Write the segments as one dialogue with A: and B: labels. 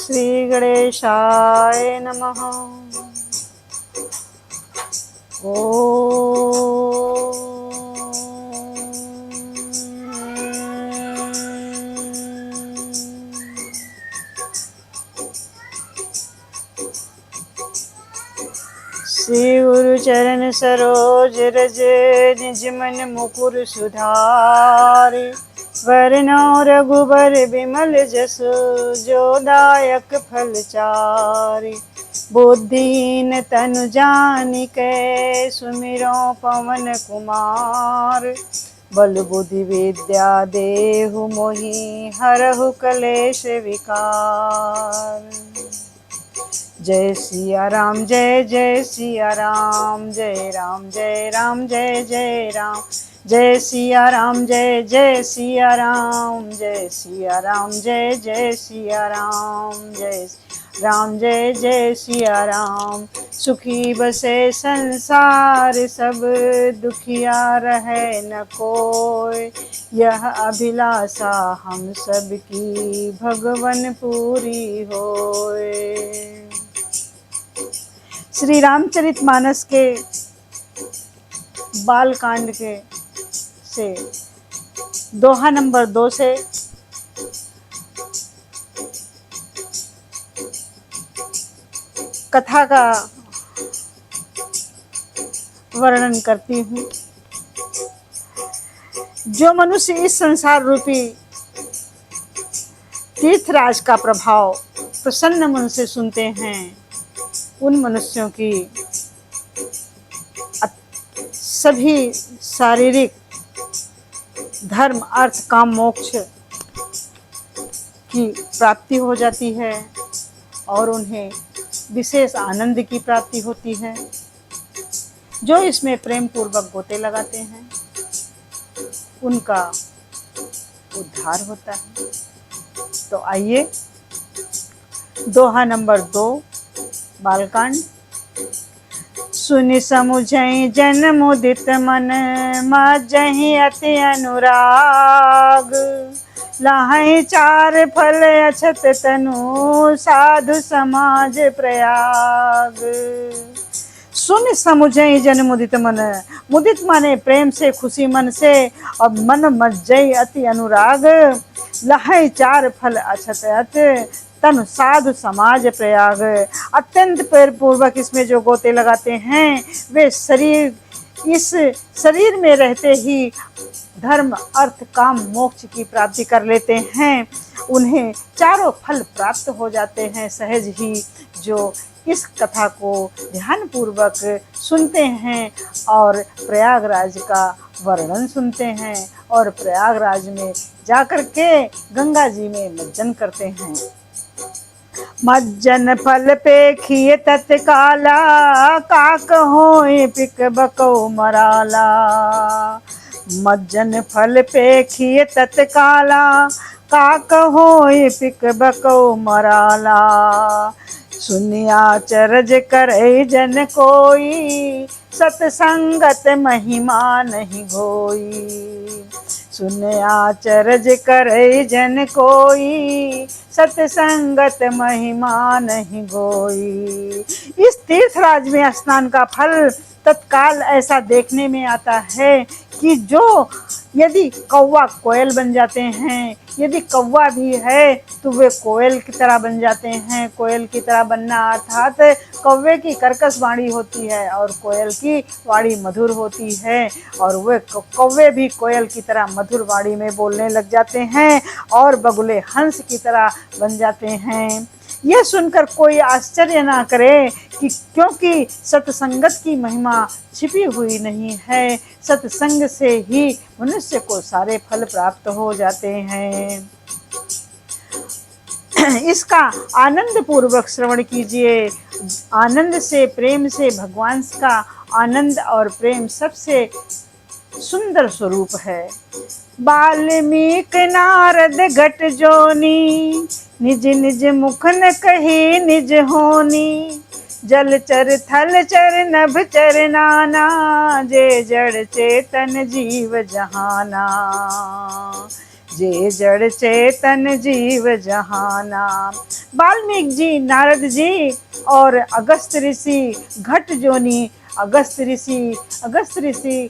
A: श्री गणेशाय नमः। श्री गुरु चरण सरोज रज निज मन मुकुर सुधारि। वरनौ रघुबर बिमल जसु जो दायक फल चारि। बुद्धिहीन तनु जानिकै सुमिरो पवन कुमार। बल बुद्धि विद्या देहु मोहि हरहु कलेश विकार। जय सिया राम जय जय सिया राम, जय राम जय राम जय जय राम। जय सिया राम जय जय सिया राम, जय सिया राम जय जय सिया राम। जय राम जय जय सिया राम। सुखी बसे संसार सब, दुखिया रहे न कोय। यह अभिलाषा हम सब की भगवन पूरी होय। श्री रामचरितमानस के बाल कांड के से दोहा नंबर 2 से कथा का वर्णन करती हूँ। जो मनुष्य इस संसार रूपी तीर्थराज का प्रभाव प्रसन्न मन से सुनते हैं, उन मनुष्यों की सभी शारीरिक धर्म अर्थ काम मोक्ष की प्राप्ति हो जाती है और उन्हें विशेष आनंद की प्राप्ति होती है। जो इसमें प्रेम पूर्वक गोते लगाते हैं उनका उद्धार होता है। तो आइए दोहा नंबर 2 बालकांड। सुनि समुझई जन मुदित मन, मज्जहि अति अनुराग। लाहै 4 फल अछत तनु, साधु समाज प्रयाग। सुन समुझई जन मुदित मन, मुदित माने प्रेम से खुशी मन से, और मन मज्जई अति अनुराग। लहै 4 फल अछत तन साधु समाज प्रयाग। अत्यंत प्रेम पूर्वक इसमें जो गोते लगाते हैं वे इस शरीर में रहते ही धर्म अर्थ काम मोक्ष की प्राप्ति कर लेते हैं। उन्हें चारों फल प्राप्त हो जाते हैं सहज ही। जो इस कथा को ध्यान पूर्वक सुनते हैं और प्रयागराज का वर्णन सुनते हैं और प्रयागराज में जाकर के गंगा जी में मज्जन करते हैं। मज्जन फल पेखिए तत्काला, काक होए पिक बको मराला। मज्जन फल पेखिए तत्काला, काक होए पिक बको मराला। सुनिया चरज करे जन कोई, सतसंगत महिमा नहीं गोई। सुनिया चरज करे जन कोई, सतसंगत महिमा नहीं गोई। इस तीर्थराज में स्नान का फल तत्काल ऐसा देखने में आता है कि जो यदि कौवा कोयल बन जाते हैं, यदि कौवा भी है तो वे कोयल की तरह बन जाते हैं। कोयल की तरह बनना अर्थात कौवे की कर्कश वाणी होती है और कोयल की वाणी मधुर होती है, और वे कौवे भी कोयल की तरह मधुर वाणी में बोलने लग जाते हैं और बगुले हंस की तरह बन जाते हैं। यह सुनकर कोई आश्चर्य ना करे कि क्योंकि सत्संगत की महिमा छिपी हुई नहीं है। सत्संग से ही मनुष्य को सारे फल प्राप्त हो जाते हैं। इसका आनंद पूर्वक श्रवण कीजिए। आनंद से प्रेम से भगवान का आनंद और प्रेम सबसे सुंदर स्वरूप है। वाल्मीकि नारद घट जोनी, निज निज मुख न कही निज होनी। जल चर थल चर नभ चर नाना, जे जड़ चेतन जीव जहाना। जे जड़ चेतन जीव जहाना। वाल्मीकि जी, नारद जी और अगस्त ऋषि, घट जोनी अगस्त ऋषि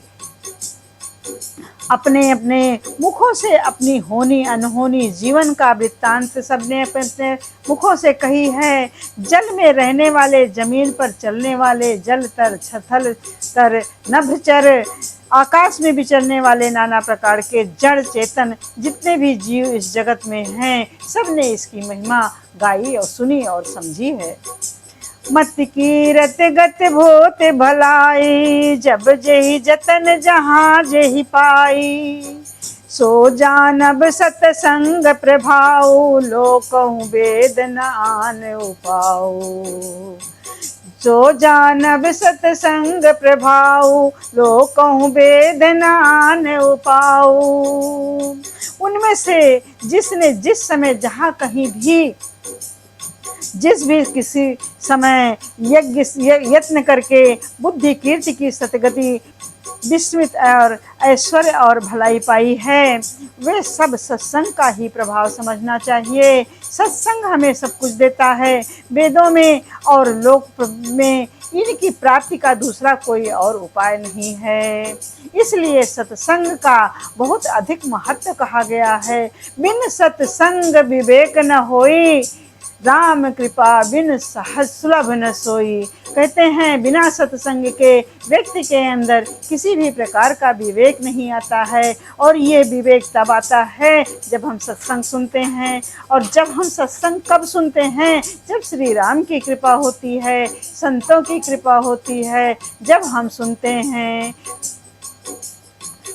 A: अपने अपने मुखों से अपनी होनी अनहोनी जीवन का वृत्तांत सबने अपने अपने मुखों से कही है। जल में रहने वाले, जमीन पर चलने वाले, जल तर छथल तर नभचर, आकाश में विचरने वाले नाना प्रकार के जड़ चेतन जितने भी जीव इस जगत में हैं, सब ने इसकी महिमा गाई और सुनी और समझी है। मत कीरत गत भोत भलाई, जब जेहि जतन जहाँ जेहि पाई। सो जानब सतसंग प्रभाऊ, लोकहु वेद न आन उपाऊ। सो जानब सतसंग प्रभाऊ, लोकहु वेद न आन उपाऊ। उनमें से जिसने जिस समय जहाँ कहीं भी जिस भी किसी समय यत्न करके बुद्धि कीर्ति की सतगति विस्मित और ऐश्वर्य और भलाई पाई है, वे सब सत्संग का ही प्रभाव समझना चाहिए। सत्संग हमें सब कुछ देता है। वेदों में और लोक में इनकी प्राप्ति का दूसरा कोई और उपाय नहीं है। इसलिए सत्संग का बहुत अधिक महत्व कहा गया है। बिन सत्संग विवेक न होई, राम कृपा बिन सहज सुलभ न सोई। कहते हैं बिना सत्संग के व्यक्ति के अंदर किसी भी प्रकार का विवेक नहीं आता है, और ये विवेक तब आता है जब हम सत्संग सुनते हैं। और जब हम सत्संग कब सुनते हैं? जब श्री राम की कृपा होती है, संतों की कृपा होती है, जब हम सुनते हैं।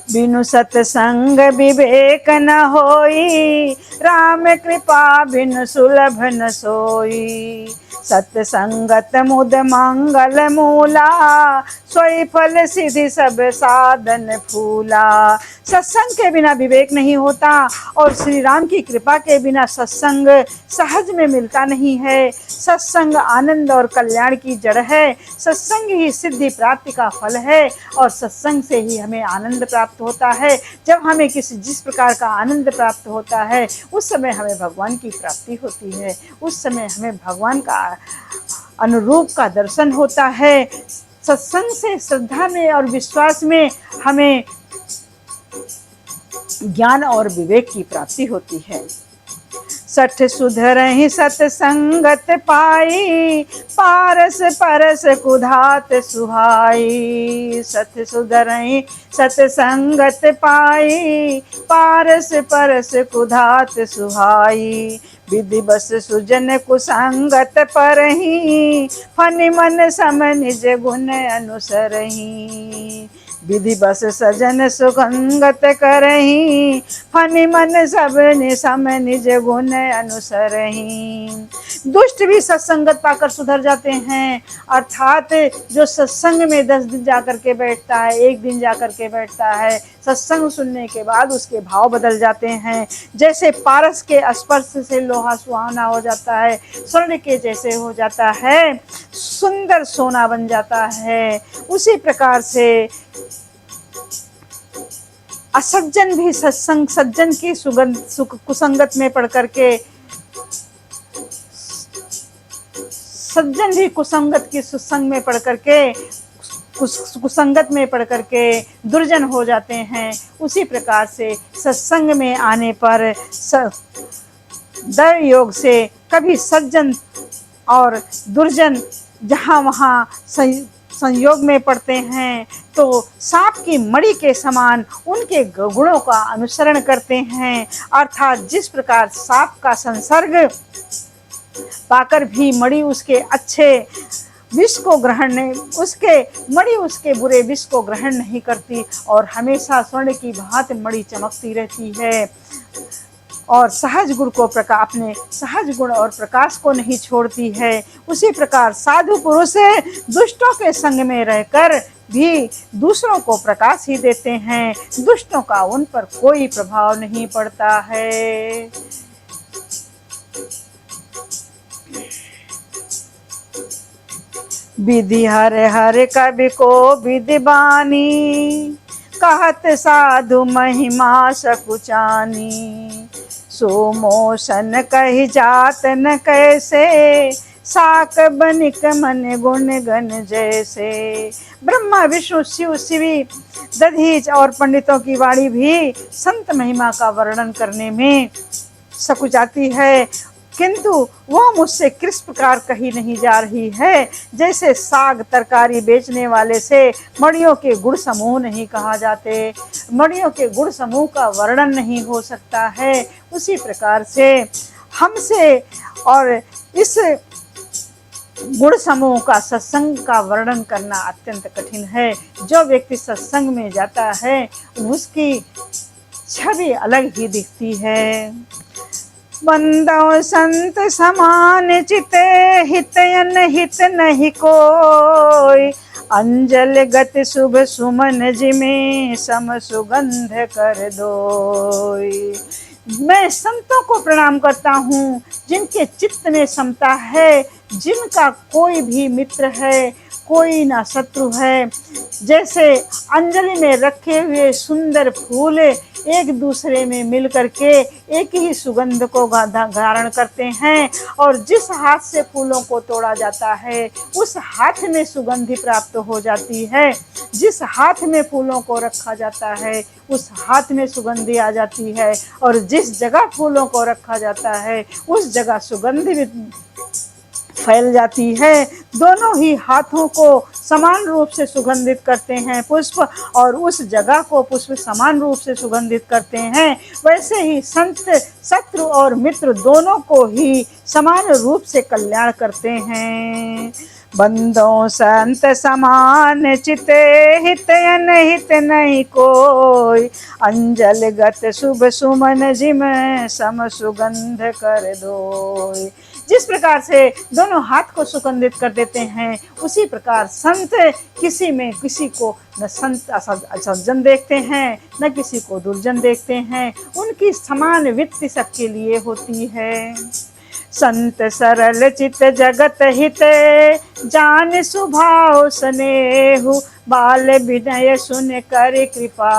A: बिनु सत्संग विवेक न होई, राम कृपा बिनु सुलभ न सोई। सत्संगत मुद मंगल मूला, सोई फल सिद्धि सब साधन फूला। सत्संग के बिना विवेक नहीं होता, और श्री राम की कृपा के बिना सत्संग सहज में मिलता नहीं है। सत्संग आनंद और कल्याण की जड़ है। सत्संग ही सिद्धि प्राप्ति का फल है, और सत्संग से ही हमें आनंद प्राप्त होता है। जब हमें जिस प्रकार का आनंद प्राप्त होता है, उस समय हमें भगवान की प्राप्ति होती है, उस समय हमें भगवान का अनुरूप का दर्शन होता है। सत्संग से श्रद्धा में और विश्वास में हमें ज्ञान और विवेक की प्राप्ति होती है। सठ सुधरहि सतसंगत पाई, पारस परस कुधात सुहाई। सठ सुधरहि सतसंगत पाई, पारस परस कुधात सुहाई। विधि बस सुजन कुसंगत परहि, फनि मन सम निज गुण अनुसरहि। विधि बस सजन सुगंगत करहि, फनि मन सब सम निज गुण अनुसरहि। दुष्ट भी सत्संगत पाकर सुधर जाते हैं, अर्थात जो सत्संग में 10 दिन जाकर के बैठता है, 1 दिन जाकर के बैठता है, सत्संग सुनने के बाद उसके भाव बदल जाते हैं। जैसे पारस के स्पर्श से लोहा सुहावना हो जाता है, स्वर्ण के जैसे हो जाता है, सुंदर सोना बन जाता है, उसी प्रकार से असज्जन भी सज्जन की कुसंगत में पढ़ करके, सज्जन भी कुसंगत की सुसंग में पढ़ करके, कुसंगत में पढ़ करके दुर्जन हो जाते हैं। उसी प्रकार से सत्संग में आने पर दैव योग से कभी सज्जन और दुर्जन जहाँ वहाँ संयोग में पढ़ते हैं, तो सांप की मणि के समान उनके गुणों का अनुसरण करते हैं। अर्थात जिस प्रकार सांप का संसर्ग पाकर भी मणि उसके अच्छे विष को ग्रहण नहीं, उसके मणि उसके बुरे विष को ग्रहण नहीं करती, और हमेशा स्वर्ण की भांति मणि चमकती रहती है, और सहज गुण को अपने सहज गुण और प्रकाश को नहीं छोड़ती है। उसी प्रकार साधु पुरुष दुष्टों के संग में रहकर भी दूसरों को प्रकाश ही देते हैं, दुष्टों का उन पर कोई प्रभाव नहीं पड़ता है। विधि हर हर कवि को विधि बानी, कहत साधु महिमा सकुचानी। सो मोशन कही जात न कैसे, साक बनिक मन गुण गण जैसे। ब्रह्मा विष्णु शिव शिवी दधीच और पंडितों की वाणी भी संत महिमा का वर्णन करने में सकुचाती है, किंतु वह मुझसे किस प्रकार कही नहीं जा रही है। जैसे साग तरकारी बेचने वाले से मणियों के गुण समूह नहीं कहा जाते, मणियों के गुण समूह का वर्णन नहीं हो सकता है, उसी प्रकार से हमसे और इस गुण समूह का सत्संग का वर्णन करना अत्यंत कठिन है। जो व्यक्ति सत्संग में जाता है उसकी छवि अलग ही दिखती है। बंदो संत समान चिते, हित अनहित नहीं कोई। अंजल गति शुभ सुमन जिमें सम सुगंध कर दोई। मैं संतों को प्रणाम करता हूँ जिनके चित्त में समता है, जिनका कोई भी मित्र है, कोई ना शत्रु है। जैसे अंजलि में रखे हुए सुंदर फूल एक दूसरे में मिल करके एक ही सुगंध को धारण करते हैं, और जिस हाथ से फूलों को तोड़ा जाता है उस हाथ में सुगंधि प्राप्त हो जाती है। जिस हाथ में फूलों को रखा जाता है उस हाथ में सुगंधि आ जाती है, और जिस जगह फूलों को रखा जाता है उस जगह सुगंधि भी फैल जाती है। दोनों ही हाथों को समान रूप से सुगंधित करते हैं पुष्प, और उस जगह को पुष्प समान रूप से सुगंधित करते हैं। वैसे ही संत शत्रु और मित्र दोनों को ही समान रूप से कल्याण करते हैं। बंदो संत समान चिते, हित अनहित नहीं कोई। अंजल गत शुभ सुमन जिम सम सुगंध कर दोई। जिस प्रकार से दोनों हाथ को सुगंधित कर देते हैं, उसी प्रकार संत किसी में किसी को न संत सज्जन देखते हैं न किसी को दुर्जन देखते हैं, उनकी समान वित्त सबके लिए होती है। संत सरल चित जगत हित, जान सुभाव स्नेहु। बाल विनय सुन कर कृपा,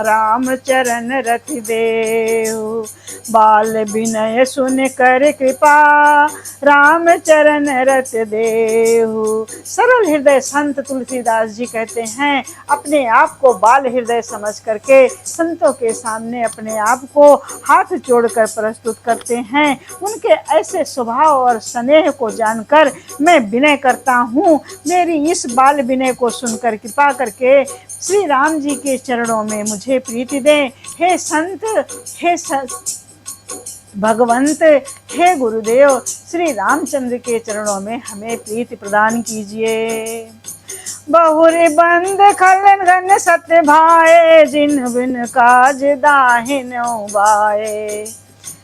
A: राम चरण रथ देहु। बाल विनय सुन कर कृपा, राम चरण रथ देहु। सरल हृदय संत तुलसीदास जी कहते हैं, अपने आप को बाल हृदय समझ करके संतों के सामने अपने आप को हाथ जोड़कर प्रस्तुत करते हैं। उनके ऐसे स्वभाव और स्नेह को जानकर मैं विनय करता हूँ। मेरी इस बाल विनय को सुनकर कृपा करके श्री राम जी के चरणों में मुझे प्रीति दें। हे संत, हे भगवंत, हे गुरुदेव, श्री रामचंद्र के चरणों में हमें प्रीति प्रदान कीजिए। बहुरी बंद खलन घन सत्य भाए, जिन बिन काज दाहिन बाए।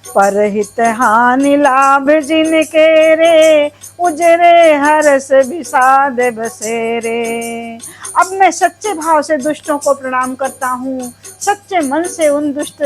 A: परहित हानि लाभ जिनके रे, उजरे हरस विषाद बसेरे। अब मैं सच्चे भाव से दुष्टों को प्रणाम करता हूँ, सच्चे मन से उन दुष्ट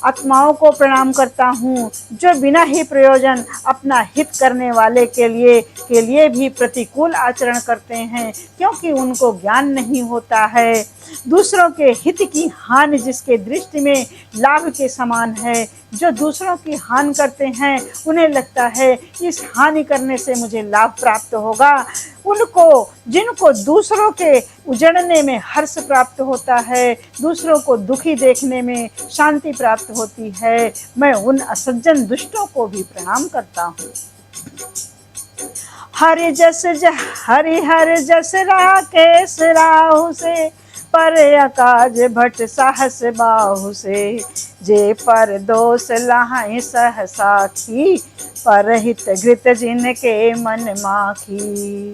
A: आत्माओं को प्रणाम करता हूँ जो बिना ही प्रयोजन अपना हित करने वाले के लिए भी प्रतिकूल आचरण करते हैं, क्योंकि उनको ज्ञान नहीं होता है। दूसरों के हित की हानि जिसके दृष्टि में लाभ के समान है, जो दूसरों की हानि करते हैं उन्हें लगता है इस हानि करने से मुझे लाभ प्राप्त होगा। जिनको दूसरों के उजड़ने में हर्ष प्राप्त होता है, दूसरों को दुखी देखने में शांति प्राप्त होती है, मैं उन असज्जन दुष्टों को भी प्रणाम करता हूँ। हरि हर जस राकेश राहु से, पर अकाज भट साहस बाहु से। जे पर दोष लहाई सह साखी, परहित घृत जिनके मन माखी।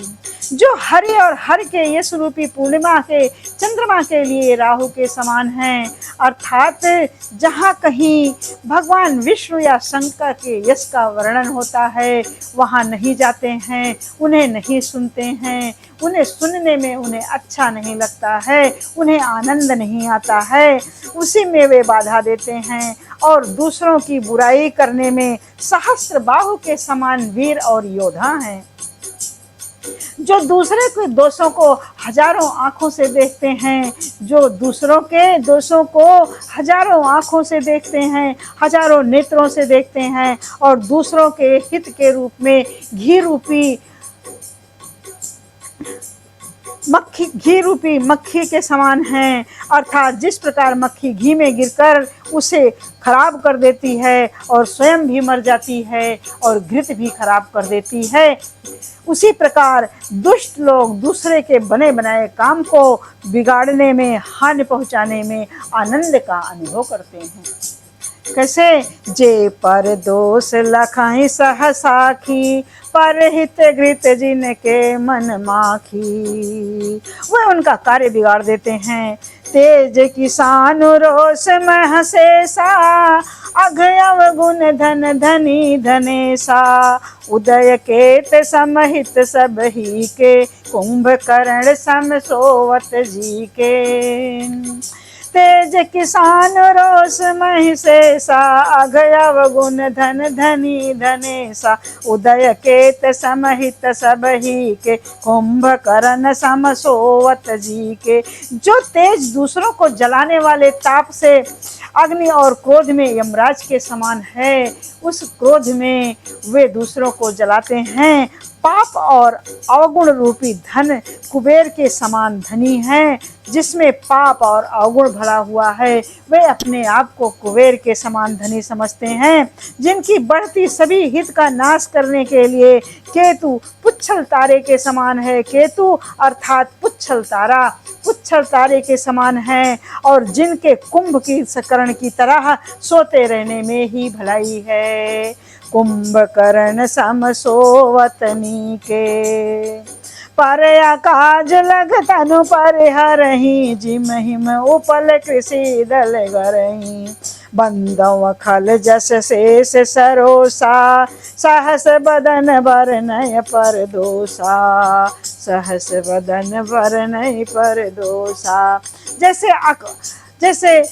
A: जो हरि और हर के यश रूपी पूर्णिमा के चंद्रमा के लिए राहु के समान हैं, अर्थात जहाँ कहीं भगवान विष्णु या शंकर के यश का वर्णन होता है वहाँ नहीं जाते हैं, उन्हें नहीं सुनते हैं, उन्हें सुनने में उन्हें अच्छा नहीं लगता है, उन्हें आनंद नहीं आता है, उसी में वे बाधा देते हैं और दूसरों की बुराई करने में सहस्त्र बाहु के समान वीर और योद्धा हैं। जो दूसरे के दोषों को हजारों आंखों से देखते हैं, जो दूसरों के दोषों को हजारों आंखों से देखते हैं, हजारों नेत्रों से देखते हैं और दूसरों के हित के रूप में घी रूपी मक्खी के समान हैं। अर्थात जिस प्रकार मक्खी घी में गिरकर उसे खराब कर देती है और स्वयं भी मर जाती है और घृत भी खराब कर देती है, उसी प्रकार दुष्ट लोग दूसरे के बने बनाए काम को बिगाड़ने में, हानि पहुंचाने में आनंद का अनुभव करते हैं। कैसे? जे पर दोष लखाई सह साखी, पर हित घृत जिनके मन माखी। वह उनका कार्य बिगाड़ देते हैं। तेज किसान रोष मह शेषा, अघ अवगुण धन धनी धनेसा। उदय केत समहित सब ही के, कुंभकर्ण सम सोवत जी के। तेज किसान रोष महिषेषा, अघ अवगुण धन धनी धनेसा। उदय केत समहित सब ही के, कुंभकर्ण सम सोवत जी के। जो तेज दूसरों को जलाने वाले ताप से अग्नि और क्रोध में यमराज के समान है, उस क्रोध में वे दूसरों को जलाते हैं। पाप और अवगुण रूपी धन कुबेर के समान धनी है, जिसमें पाप और अवगुण भरा हुआ है। वे अपने आप को कुबेर के समान धनी समझते हैं, जिनकी बढ़ती सभी हित का नाश करने के लिए केतु पुच्छल तारे के समान है। केतु अर्थात पुच्छल तारे के समान है और जिनके कुंभ की कर्ण की तरह सोते रहने में ही भलाई है। कुंभकर्ण सम सोवतनी के, पर काज लग तनु पर हरही। जिम हिम उपल कृषि दल गरही, बंदव खल जस शेष सरोसा। सहस बदन बरनय पर दोषा, सहस बदन बरनय पर दोषा। जैसे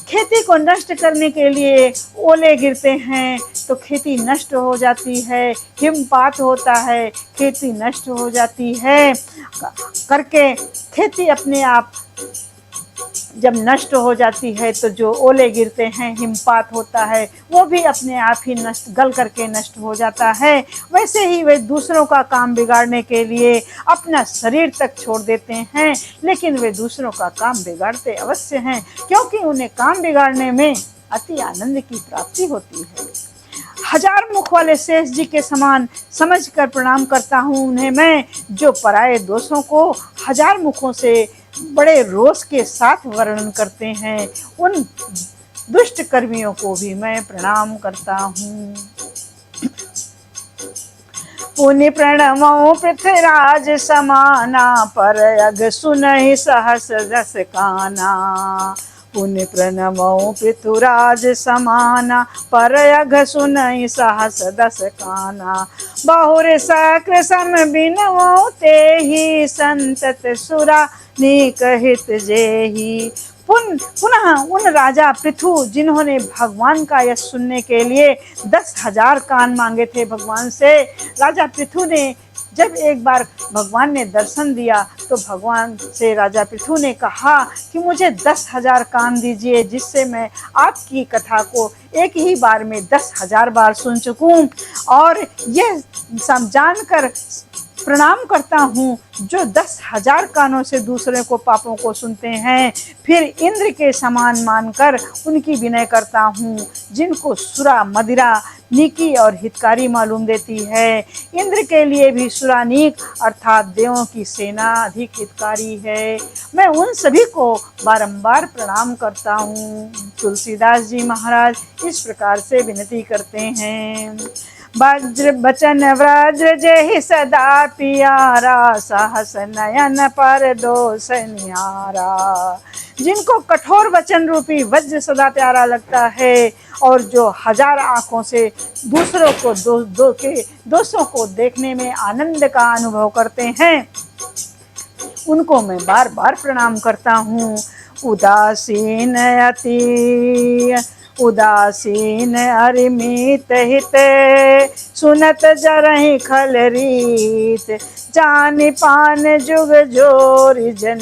A: खेती को नष्ट करने के लिए ओले गिरते हैं तो खेती नष्ट हो जाती है, हिमपात होता है, खेती नष्ट हो जाती है करके खेती अपने आप जब नष्ट हो जाती है तो जो ओले गिरते हैं, हिमपात होता है, वो भी अपने आप ही नष्ट गल करके नष्ट हो जाता है। वैसे ही वे दूसरों का काम बिगाड़ने के लिए अपना शरीर तक छोड़ देते हैं, लेकिन वे दूसरों का काम बिगाड़ते अवश्य हैं, क्योंकि उन्हें काम बिगाड़ने में अति आनंद की प्राप्ति होती है। हजार मुख वाले शेष जी के समान समझकर प्रणाम करता हूँ उन्हें मैं, जो पराये दोषों को हजार मुखों से बड़े रोष के साथ वर्णन करते हैं। उन दुष्ट कर्मियों को भी मैं प्रणाम करता हूँ। पुनि प्रणमो पृथ्वीराज समाना, पर अग सुनहि सहस जस काना। पुनि प्रणमो पृथ्वीराज समाना, पर अघ सुनहि सहस दस काना। बहुर सक्र सम बिनवो, तेहि संतत सुरा नीक हित जेहि। पुनः उन राजा पृथु जिन्होंने भगवान का यश सुनने के लिए 10,000 कान मांगे थे भगवान से, राजा पृथु ने जब एक बार भगवान ने दर्शन दिया तो भगवान से राजा पृथु ने कहा कि मुझे 10,000 कान दीजिए, जिससे मैं आपकी कथा को एक ही बार में 10,000 बार सुन सकूं। और यह जानकर प्रणाम करता हूँ जो 10,000 कानों से दूसरे को पापों को सुनते हैं, फिर इंद्र के समान मानकर उनकी विनय करता हूँ, जिनको सुरा मदिरा नीकी और हितकारी मालूम देती है। इंद्र के लिए भी सुरा नीक अर्थात देवों की सेना अधिक हितकारी है। मैं उन सभी को बारंबार प्रणाम करता हूँ। तुलसीदास जी महाराज इस प्रकार से विनती करते हैं। वज्र बचन व्रज जेहि सदा पियारा, साहस नयन पर दोष निहारा। जिनको कठोर वचन रूपी वज्र सदा प्यारा लगता है और जो हजार आंखों से दूसरों को दोषों को देखने में आनंद का अनुभव करते हैं, उनको मैं बार बार प्रणाम करता हूँ। उदासीन अरिमित हित, सुनत जरहि खल रीत, जानि पान जुग जोरी, जन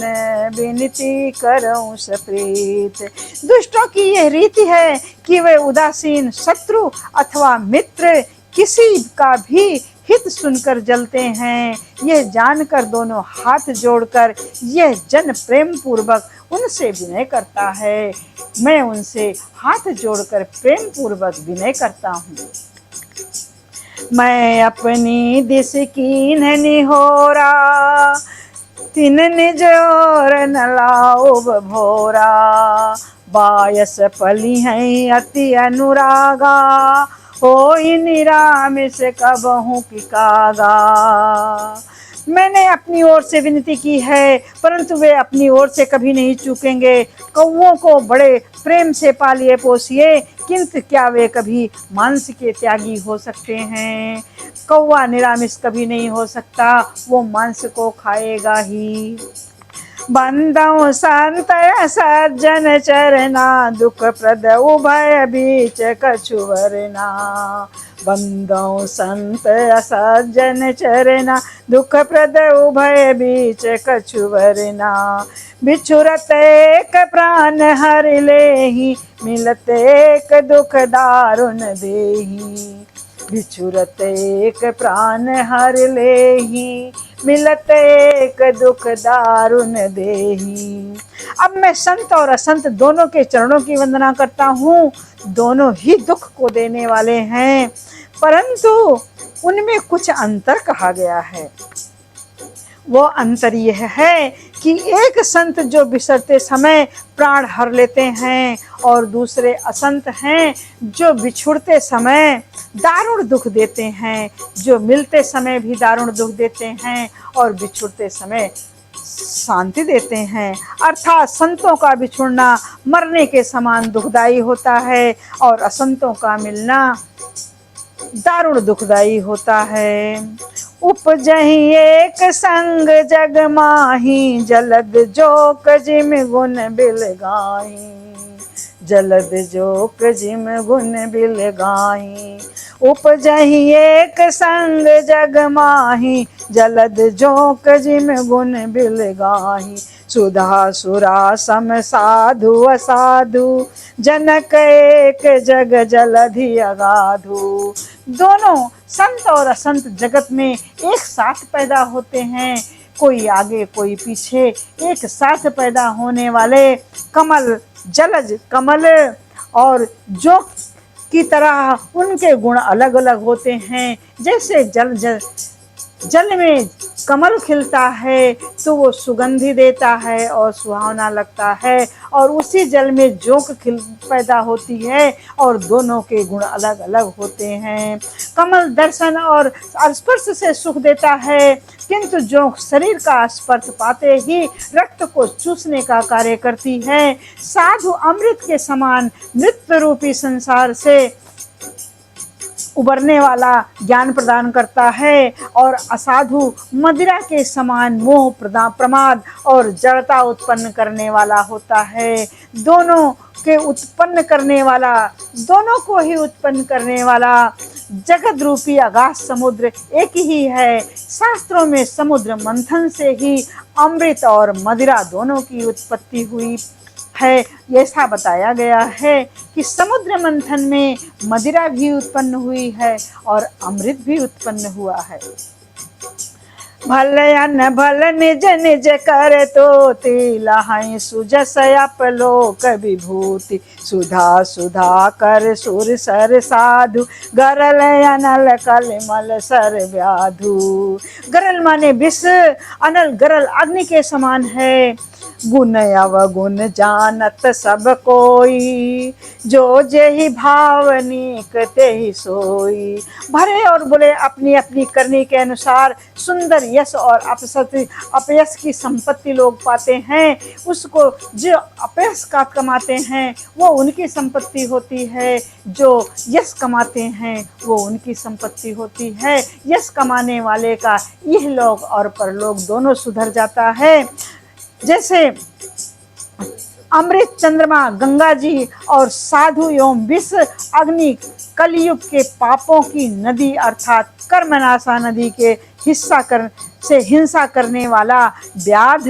A: विनती करऊं सप्रीत। दुष्टों की यह रीति है कि वे उदासीन शत्रु अथवा मित्र किसी का भी हित सुनकर जलते हैं। यह जानकर दोनों हाथ जोड़कर यह जन प्रेम पूर्वक उनसे विनय करता है। मैं उनसे हाथ जोड़कर प्रेम पूर्वक विनय करता हूँ। मैं अपनी दिस कीन्ह निहोरा, तिन निज और न लाओ भोरा। बायस पली हैं अति अनुरागा, होई निरामिष कबहू की कागा। मैंने अपनी ओर से विनती की है, परंतु वे अपनी ओर से कभी नहीं चूकेंगे। कौओं को बड़े प्रेम से पालिए पोसिए, किंतु क्या वे कभी मांस के त्यागी हो सकते हैं? कौवा निरामिष कभी नहीं हो सकता, वो मांस को खाएगा ही। बंदौ संत सज्जन चरना, दुख प्रद उभय बीच कछु वरना। बंदौ संत सज्जन चरना, दुख प्रद उभय बीच कछु वरना। बिछुरत एक प्राण हरि लेहि, मिलत एक दुख दारुण देहि। बिछुरत एक प्राण हर लेहि, मिलत एक दुख दारुण देहि। अब मैं संत और असंत दोनों के चरणों की वंदना करता हूँ। दोनों ही दुख को देने वाले हैं, परंतु उनमें कुछ अंतर कहा गया है। वो अंतर यह है कि एक संत जो बिछड़ते समय प्राण हर लेते हैं, और दूसरे असंत हैं जो बिछुड़ते समय दारुण दुख देते हैं, जो मिलते समय भी दारुण दुख देते हैं और बिछुड़ते समय शांति देते हैं। अर्थात संतों का बिछुड़ना मरने के समान दुखदाई होता है, और असंतों का मिलना दारुण दुखदाई होता है। उपजहि एक संग जग माही, जलद जोक जिम गुण बिल गाही। जलद जोक जिम गुण बिल गाही। उपजहि एक संग जग माही, जलद जोक जिम गुण बिल गाही। सुधा सुरा सम साधु असाधु, जनक एक जग जलधि अगाधु। दोनों संत और असंत जगत में एक साथ पैदा होते हैं, कोई आगे कोई पीछे। एक साथ पैदा होने वाले कमल, जलज कमल और जोक की तरह उनके गुण अलग अलग होते हैं। जैसे जल में कमल खिलता है तो वो सुगंधि देता है और सुहावना लगता है, और उसी जल में जोंक पैदा होती है, और दोनों के गुण अलग अलग होते हैं। कमल दर्शन और स्पर्श से सुख देता है, किंतु जोंक शरीर का स्पर्श पाते ही रक्त को चूसने का कार्य करती है। साधु अमृत के समान मृत्यु रूपी संसार से उबरने वाला ज्ञान प्रदान करता है, और असाधु मदिरा के समान मोह प्रमाद और जड़ता उत्पन्न करने वाला होता है। दोनों के उत्पन्न करने वाला, दोनों को ही उत्पन्न करने वाला जगत रूपी अगाध समुद्र एक ही है। शास्त्रों में समुद्र मंथन से ही अमृत और मदिरा दोनों की उत्पत्ति हुई है। ऐसा बताया गया है कि समुद्र मंथन में मदिरा भी उत्पन्न हुई है और अमृत भी उत्पन्न हुआ है। भल अन भल निज निज कर तोति, लहाई सुजस अपलोक विभूति। सुधा सुधा कर सुर सर साधु, गरल अनल कलमल सर व्याधु। गरल माने विष, अनल गरल अग्नि के समान है। गुण अवगुण जानत सब कोई, जो जेहि भावनिक तेहि सोई। भरे और बुरे अपनी अपनी करनी के अनुसार सुंदर यश और अपयश की संपत्ति लोग पाते हैं। उसको जो अपयश का कमाते हैं वो उनकी संपत्ति होती है, जो यश कमाते हैं वो उनकी संपत्ति होती है। यश कमाने वाले का यह लोग और परलोक दोनों सुधर जाता है। जैसे अमृत, चंद्रमा, गंगा जी और साधु एवं विष, अग्नि कलयुग के पापों की नदी अर्थात कर्मनाशा नदी के हिंसा करने वाला व्याध,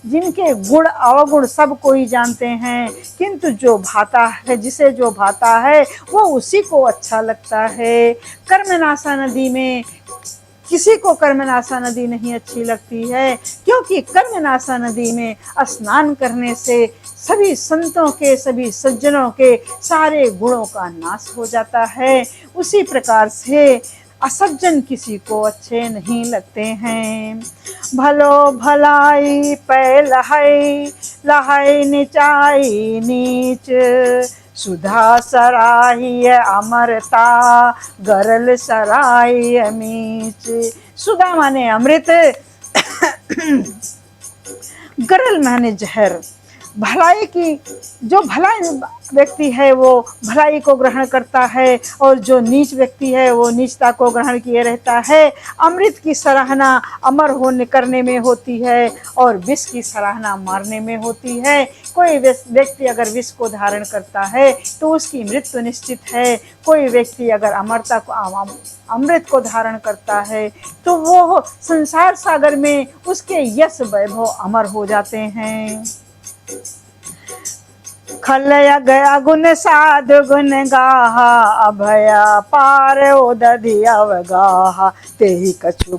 A: जिनके गुण अवगुण सब कोई जानते हैं, किंतु जो भाता है, जिसे जो भाता है वो उसी को अच्छा लगता है। कर्मनाशा नदी में किसी को कर्मनाशा नदी नहीं अच्छी लगती है, क्योंकि कर्मनाशा नदी में स्नान करने से सभी संतों के, सभी सज्जनों के सारे गुणों का नाश हो जाता है। उसी प्रकार से असज्जन किसी को अच्छे नहीं लगते हैं। भलो भलाई पै लहै, लहै नीचाई नीच, सुधा सराही अमरता, गरल सराय मीच। सुधा माने अमृत, गरल माने जहर। भलाई की, जो भला व्यक्ति है वो भलाई को ग्रहण करता है, और जो नीच व्यक्ति है वो नीचता को ग्रहण किए रहता है। अमृत की सराहना अमर होने करने में होती है, और विष की सराहना मारने में होती है। कोई व्यक्ति अगर विष को धारण करता है तो उसकी मृत्यु निश्चित है। कोई व्यक्ति अगर अमरता को, अमृत को धारण करता है तो वो संसार सागर में उसके यश वैभव अमर हो जाते हैं। खलय गया गुण साधु गुण गाहा, अभया पार उदधि अवगाहा, तेहि कछु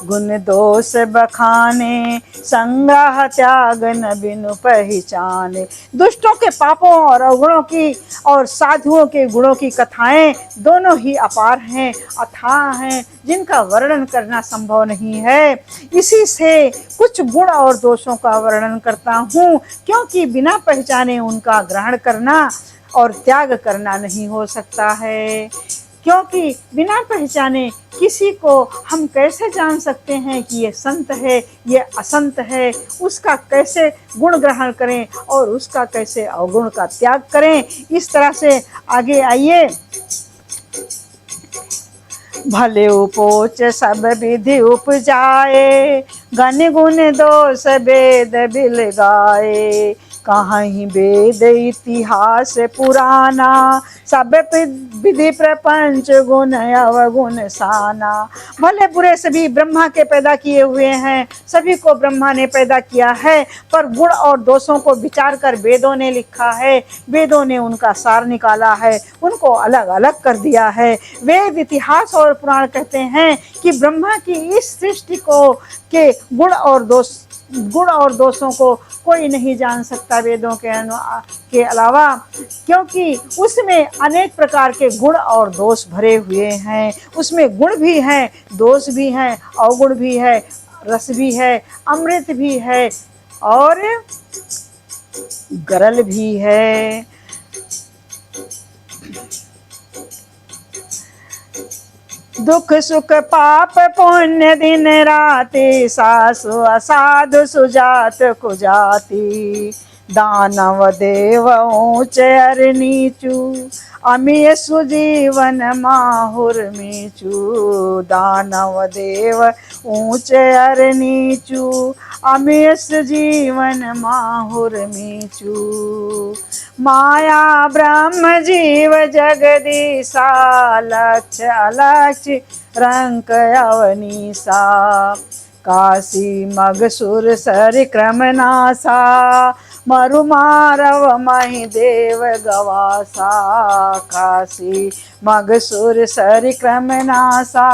A: गुण दोष बखाने, संग्रह त्याग न बिनु पहचाने। दुष्टों के पापों और अवगुणों की और साधुओं के गुणों की कथाएं दोनों ही अपार हैं, अथाह हैं, जिनका वर्णन करना संभव नहीं है। इसी से कुछ गुण और दोषों का वर्णन करता हूँ, क्योंकि बिना पहचाने उनका ग्रहण करना और त्याग करना नहीं हो सकता है। क्योंकि बिना पहचाने किसी को हम कैसे जान सकते हैं कि ये संत है, ये असंत है, उसका कैसे गुण ग्रहण करें और उसका कैसे अवगुण का त्याग करें। इस तरह से आगे आइए। भले उपोच सब विधि उपजाए, गण गुण दोष वेद बिल गाए, कहीं वेद इतिहास पुराना, सब विधि प्रपंच गुण अवगुण साना। भले बुरे सभी ब्रह्मा के पैदा किए हुए हैं, सभी को ब्रह्मा ने पैदा किया है, पर गुण और दोषों को विचार कर वेदों ने लिखा है, वेदों ने उनका सार निकाला है, उनको अलग अलग कर दिया है। वेद इतिहास और पुराण कहते हैं कि ब्रह्मा की इस सृष्टि को के गुण और दोषों को कोई नहीं जान सकता वेदों के अलावा, क्योंकि उसमें अनेक प्रकार के गुण और दोष भरे हुए हैं। उसमें गुण भी हैं, दोष भी हैं, अवगुण भी है, रस भी है, अमृत भी है और गरल भी है। दुख सुख पाप पुण्य दिन राति, सासु असाधु सुजात कुजाति, दानव देव ऊंच अर नीचू, अमीय सुजीवन माहुर मीचू। दानव देव ऊंच अर नीचू, अमीय सुजीवन माहुर मीचू। माया ब्रह्म जीव जगदीशा, लक्ष्य अलक्ष्य रंक अवनीसा, काशी मगसुर सर क्रम नासा, मरु मारव मही देव गवासा। काशी मगसुर सर क्रम नासा,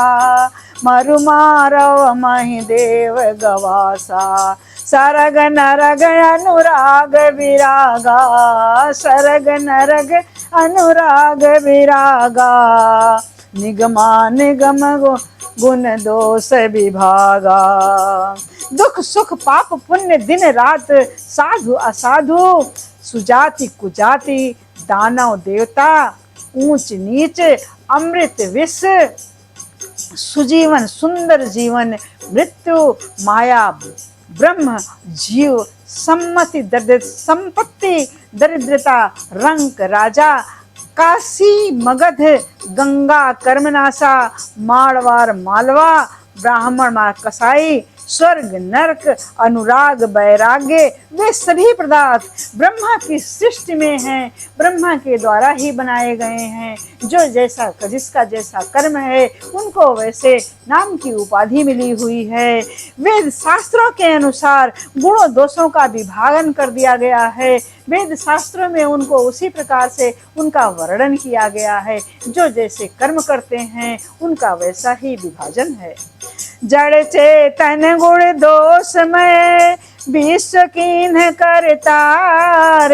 A: मरु मारव मही देव गवासा। सरग नरग अनुराग विरागा, सरग नरग अनुराग विरागा, निगमा निगम गुण दोष विभागा। दुख सुख पाप पुण्य दिन रात, साधु असाधु, सुजाति कुजाति, दानव देवता, ऊंच नीच, अमृत विष, सुजीवन सुंदर जीवन, मृत्यु माया ब्रह्म जीव, सम्मति संपत्ति दरिद्रता, रंक राजा, काशी मगध गंगा कर्मनाशा, मारवार मालवा, ब्राह्मण मार कसाई, स्वर्ग नरक अनुराग वैराग्य वे सभी पदार्थ ब्रह्मा की सृष्टि में हैं, ब्रह्मा के द्वारा ही बनाए गए हैं। जो जैसा जिसका जैसा कर्म है उनको वैसे नाम की उपाधि मिली हुई है। वेद शास्त्रों के अनुसार गुणों दोषों का विभाजन कर दिया गया है। वेद शास्त्रों में उनको उसी प्रकार से उनका वर्णन किया गया है। जो जैसे कर्म करते हैं उनका वैसा ही विभाजन है। जड़ चेतन गुण दोषमय विश्व कीन्ह करतार,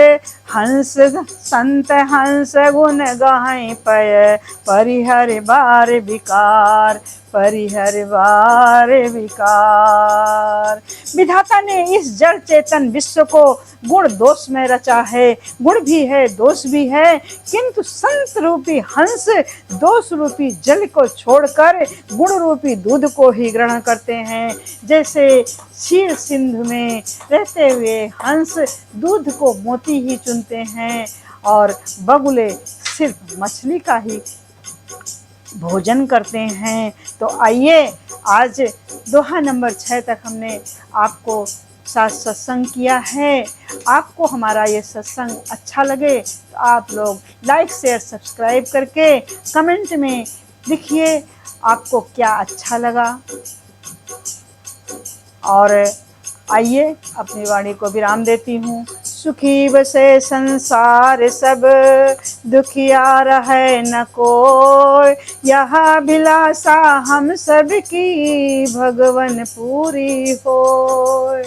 A: हंस संत हंस गुण गहै पय परिहर बार विकार, परिहर बार विकार। विधाता ने इस जड़ चेतन विश्व को गुण दोष में रचा है। गुण भी है दोष भी है, किंतु संत रूपी हंस दोष रूपी जल को छोड़कर गुण रूपी दूध को ही ग्रहण करते हैं। जैसे क्षीर सिंधु में रहते हुए हंस दूध को मोती ही चुनते हैं और बगुले सिर्फ मछली का ही भोजन करते हैं। तो आइए, आज दोहा नंबर 6 तक हमने आपको साथ सत्संग किया है। आपको हमारा ये सत्संग अच्छा लगे तो आप लोग लाइक शेयर सब्सक्राइब करके कमेंट में लिखिए आपको क्या अच्छा लगा। और आइए अपनी वाणी को विराम देती हूँ। सुखी बसे संसार सब, दुखिया रहे न कोय, यह अभिलाषा हम सब की भगवन पूरी होय।